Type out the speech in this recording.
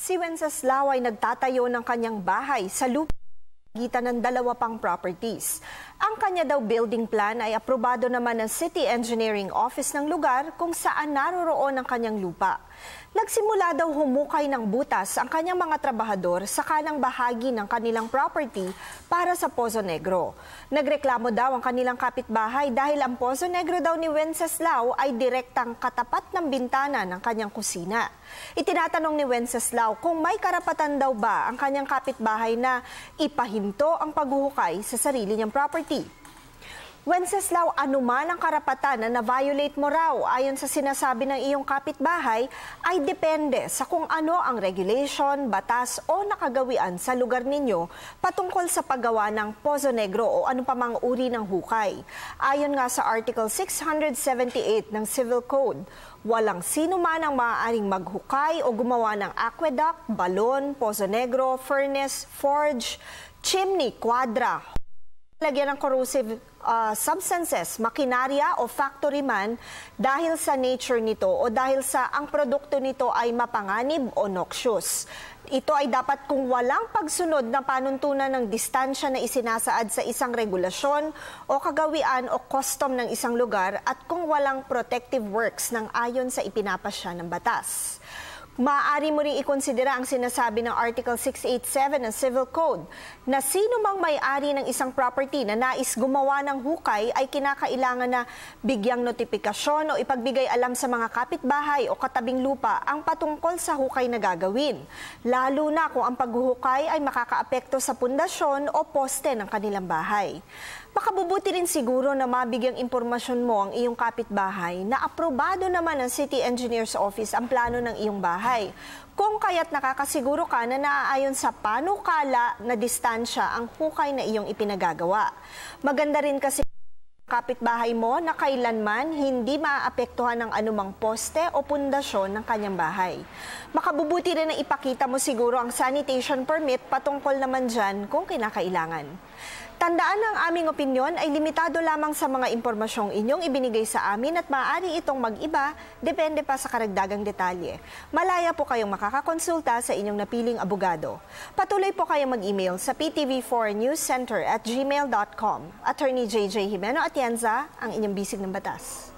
Si Wenceslao ay nagtatayo ng kanyang bahay sa lupa gitan ng dalawa pang properties. Ang kanya daw building plan ay aprobado naman ng City Engineering Office ng lugar kung saan naroroon ang kanyang lupa. Nagsimula daw humukay ng butas ang kanyang mga trabahador sa kanang bahagi ng kanilang property para sa Pozo Negro. Nagreklamo daw ang kanilang kapitbahay dahil ang Pozo Negro daw ni Wenceslao ay direktang katapat ng bintana ng kanyang kusina. Itinatanong ni Wenceslao kung may karapatan daw ba ang kanyang kapitbahay na ipahinto ang paghuhukay sa sarili niyang property. Wenceslao, anuman ang karapatan na na-violate mo raw ayon sa sinasabi ng iyong kapitbahay ay depende sa kung ano ang regulation, batas o nakagawian sa lugar ninyo patungkol sa paggawa ng Pozo Negro o ano pa mang uri ng hukay. Ayon nga sa Article 678 ng Civil Code, walang sino man ang maaaring maghukay o gumawa ng aqueduct, balon, Pozo Negro, furnace, forge, chimney, quadra, lagyan ng corrosive substances, makinarya o factory man dahil sa nature nito o dahil sa ang produkto nito ay mapanganib o noxious. Ito ay dapat kung walang pagsunod na panuntunan ng distansya na isinasaad sa isang regulasyon o kagawian o custom ng isang lugar at kung walang protective works ng ayon sa ipinapasya ng batas. Maaari mo rin ikonsidera ang sinasabi ng Article 687 ng Civil Code na sino mang may-ari ng isang property na nais gumawa ng hukay ay kinakailangan na bigyang notifikasyon o ipagbigay alam sa mga kapitbahay o katabing lupa ang patungkol sa hukay na gagawin, lalo na kung ang paghuhukay ay makakaapekto sa pundasyon o poste ng kanilang bahay. Makabubuti rin siguro na mabigyang impormasyon mo ang iyong kapitbahay na aprobado naman ng City Engineer's Office ang plano ng iyong bahay. Kung kaya't nakakasiguro ka na naaayon sa panukala na distansya ang hukay na iyong ipinagagawa. Maganda rin kasi kapitbahay mo na kailanman hindi maaapektuhan ng anumang poste o pundasyon ng kanyang bahay. Makabubuti rin na ipakita mo siguro ang sanitation permit patungkol naman dyan kung kinakailangan. Tandaan na ang aming opinyon ay limitado lamang sa mga impormasyong inyong ibinigay sa amin at maaari itong mag-iba, depende pa sa karagdagang detalye. Malaya po kayong makakakonsulta sa inyong napiling abogado. Patuloy po kayong mag-email sa ptv4newscenter@gmail.com. Attorney JJ Jimeno Atienza, ang inyong bisig ng batas.